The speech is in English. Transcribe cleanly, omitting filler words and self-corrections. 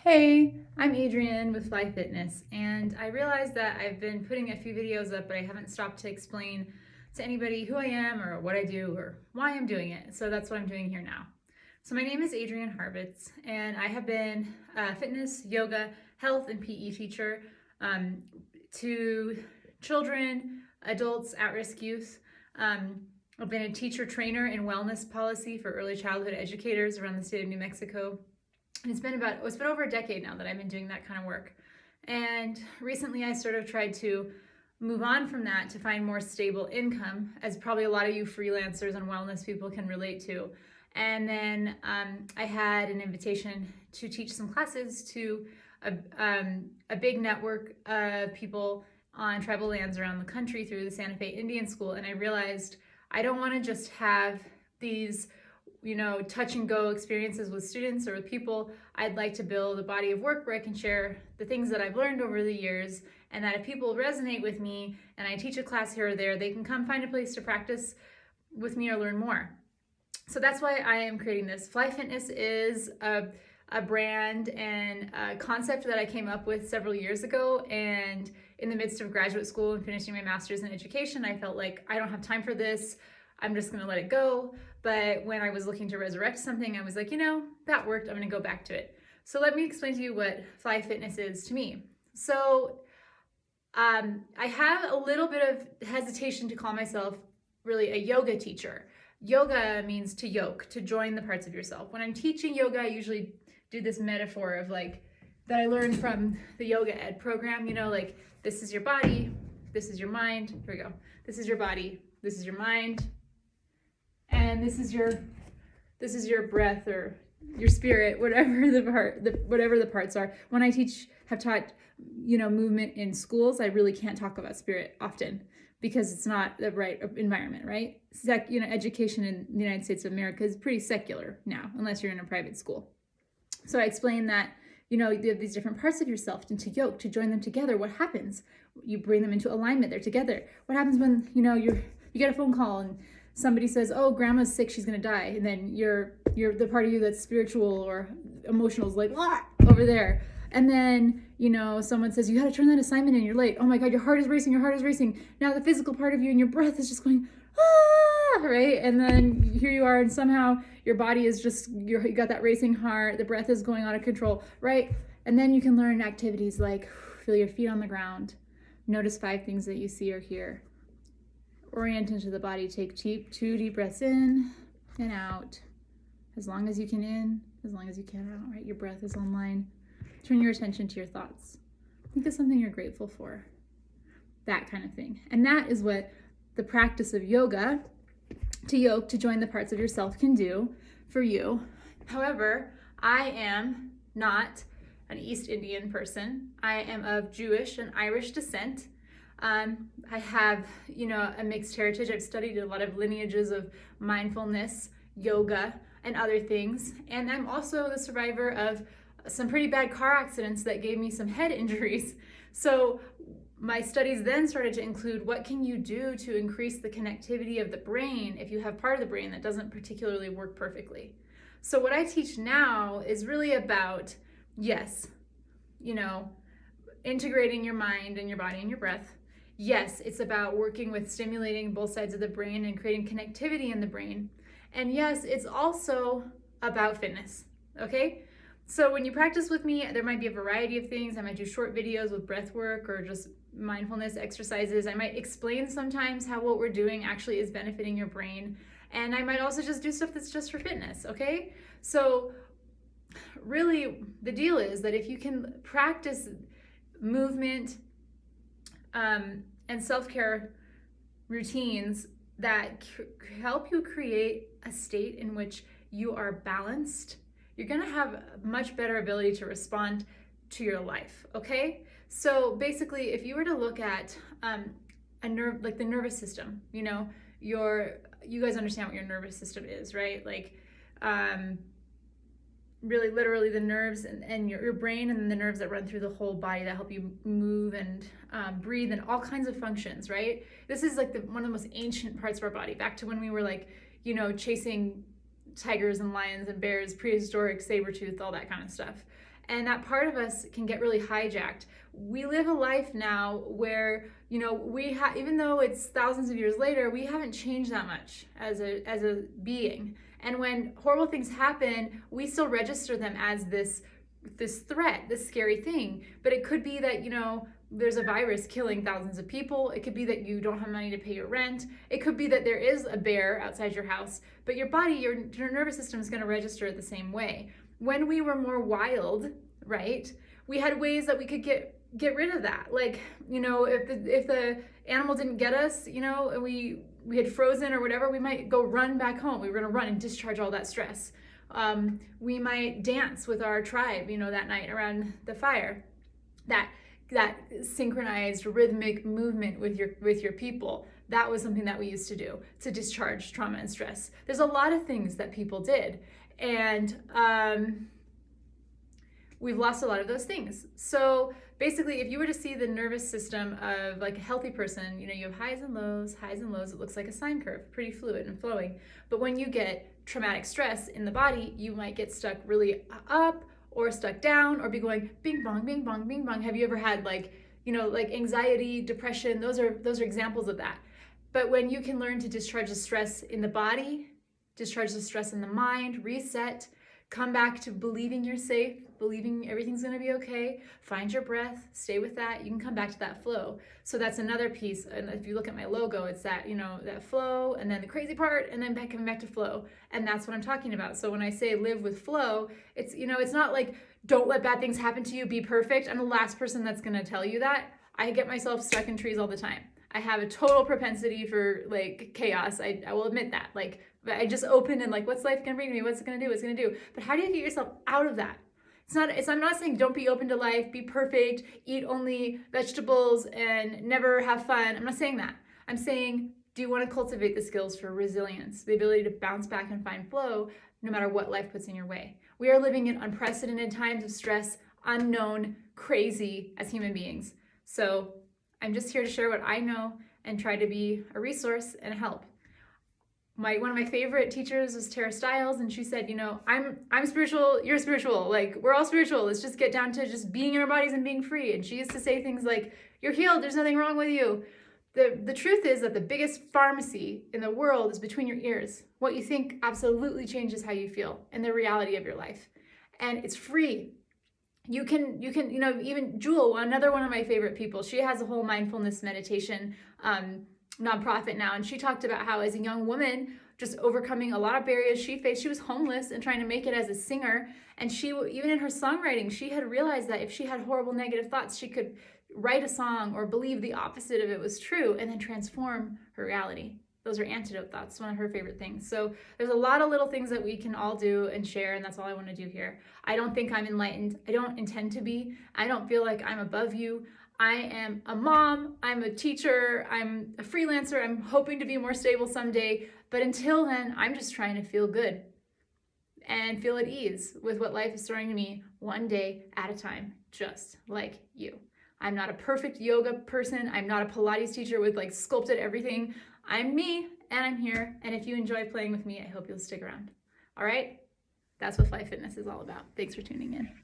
Hey, I'm Adrienne with Fly Fitness, and I realized that I've been putting a few videos up, but I haven't stopped to explain to anybody who I am or what I do or why I'm doing it. So that's what I'm doing here now. So my name is Adrienne Harvitz, and I have been a fitness, yoga, health, and PE teacher to children, adults, at-risk youth. I've been a teacher trainer in wellness policy for early childhood educators around the state of New Mexico. And it's been over a decade now that I've been doing that kind of work. And recently I sort of tried to move on from that to find more stable income, as probably a lot of you freelancers and wellness people can relate to. And then I had an invitation to teach some classes to a big network of people on tribal lands around the country through the Santa Fe Indian School. And I realized I don't want to just have these touch and go experiences with students or with people. I'd like to build a body of work where I can share the things that I've learned over the years, and that if people resonate with me and I teach a class here or there, they can come find a place to practice with me or learn more. So that's why I am creating this. Fly Fitness is a brand and a concept that I came up with several years ago, and in the midst of graduate school and finishing my master's in education, I felt like I don't have time for this. I'm just gonna let it go. But when I was looking to resurrect something, I was like, that worked, I'm gonna go back to it. So let me explain to you what Fly Fitness is to me. So I have a little bit of hesitation to call myself really a yoga teacher. Yoga means to yoke, to join the parts of yourself. When I'm teaching yoga, I usually do this metaphor of that I learned from the yoga ed program, like this is your body, this is your mind, here we go. This is your body, this is your mind, and this is your breath or your spirit, whatever the parts are. When I have taught movement in schools, I really can't talk about spirit often because it's not the right environment, right? Education in the United States of America is pretty secular now, unless you're in a private school. So I explain that you have these different parts of yourself, and to yoke, to join them together. What happens? You bring them into alignment. They're together. What happens when you get a phone call and somebody says, "Oh, grandma's sick, she's gonna die," and then you're the part of you that's spiritual or emotional is like, "Ah," over there. And then someone says, "You got to turn that assignment in, you're late." Oh my God, your heart is racing. Now the physical part of you and your breath is just going, "Ah," right? And then here you are, and somehow your body is just, you got that racing heart, the breath is going out of control, right? And then you can learn activities like feel your feet on the ground, notice 5 things that you see or hear. Orient into the body, take 2 deep breaths in and out. As long as you can in, as long as you can out, right? Your breath is online. Turn your attention to your thoughts. Think of something you're grateful for. That kind of thing. And that is what the practice of yoga, to yoke, to join the parts of yourself, can do for you. However, I am not an East Indian person. I am of Jewish and Irish descent. I have, a mixed heritage. I've studied a lot of lineages of mindfulness, yoga, and other things. And I'm also the survivor of some pretty bad car accidents that gave me some head injuries. So my studies then started to include what can you do to increase the connectivity of the brain if you have part of the brain that doesn't particularly work perfectly. So what I teach now is really about, yes, integrating your mind and your body and your breath. Yes, it's about working with stimulating both sides of the brain and creating connectivity in the brain. And yes, it's also about fitness, okay? So when you practice with me, there might be a variety of things. I might do short videos with breath work or just mindfulness exercises. I might explain sometimes how what we're doing actually is benefiting your brain. And I might also just do stuff that's just for fitness, okay? So really the deal is that if you can practice movement and self-care routines that help you create a state in which you are balanced, you're gonna have a much better ability to respond to your life, okay? So basically, if you were to look at a nerve, like the nervous system, you guys understand what your nervous system is, right? Really literally the nerves and your brain and the nerves that run through the whole body that help you move and breathe and all kinds of functions, right? This is like one of the most ancient parts of our body, back to when we were chasing tigers and lions and bears, prehistoric, saber-toothed, all that kind of stuff. And that part of us can get really hijacked. We live a life now where, you know, even though it's thousands of years later, we haven't changed that much as a being. And when horrible things happen, we still register them as this threat, this scary thing. But it could be that, you know, there's a virus killing thousands of people. It could be that you don't have money to pay your rent. It could be that there is a bear outside your house, but your body, your nervous system is going to register it the same way. When we were more wild, right, we had ways that we could get rid of that. Like, you know, if the animal didn't get us, you know, and we had frozen or whatever, we might go run back home. We were going to run and discharge all that stress. We might dance with our tribe, you know, that night around the fire. That synchronized rhythmic movement with your people, that was something that we used to do to discharge trauma and stress. There's a lot of things that people did, and we've lost a lot of those things. So basically, if you were to see the nervous system of like a healthy person, you know, you have highs and lows, it looks like a sine curve, pretty fluid and flowing. But when you get traumatic stress in the body, you might get stuck really up or stuck down or be going bing bong, bing bong, bing bong. Have you ever had like, you know, like anxiety, depression? Those are examples of that. But when you can learn to discharge the stress in the body, discharge the stress in the mind, reset, come back to believing you're safe, believing everything's going to be okay, find your breath, stay with that, you can come back to that flow. So that's another piece. And if you look at my logo, it's that, you know, that flow and then the crazy part and then coming back to flow. And that's what I'm talking about. So when I say live with flow, it's, you know, it's not like don't let bad things happen to you, be perfect. I'm the last person that's going to tell you that. I get myself stuck in trees all the time. I have a total propensity for like chaos. I will admit that. Like I just open and like, what's life gonna bring to me? What's it gonna do? What's it gonna do? But how do you get yourself out of that? I'm not saying don't be open to life, be perfect, eat only vegetables and never have fun. I'm not saying that. I'm saying, do you want to cultivate the skills for resilience, the ability to bounce back and find flow no matter what life puts in your way? We are living in unprecedented times of stress, unknown, crazy as human beings. So I'm just here to share what I know and try to be a resource and help. One of my favorite teachers was Tara Stiles, and she said, you know, I'm spiritual, you're spiritual, like we're all spiritual. Let's just get down to just being in our bodies and being free. And she used to say things like, you're healed, there's nothing wrong with you. The truth is that the biggest pharmacy in the world is between your ears. What you think absolutely changes how you feel and the reality of your life. And it's free. You can, you know, even Jewel, another one of my favorite people, she has a whole mindfulness meditation nonprofit now, and she talked about how as a young woman, just overcoming a lot of barriers she faced. She was homeless and trying to make it as a singer, and she, even in her songwriting, she had realized that if she had horrible negative thoughts, she could write a song or believe the opposite of it was true and then transform her reality. Those are antidote thoughts, one of her favorite things. So there's a lot of little things that we can all do and share, and that's all I want to do here. I don't think I'm enlightened. I don't intend to be. I don't feel like I'm above you. I am a mom, I'm a teacher, I'm a freelancer, I'm hoping to be more stable someday, but until then, I'm just trying to feel good and feel at ease with what life is throwing to me one day at a time, just like you. I'm not a perfect yoga person, I'm not a Pilates teacher with like sculpted everything. I'm me, and I'm here, and if you enjoy playing with me, I hope you'll stick around. All right? That's what Fly Fitness is all about. Thanks for tuning in.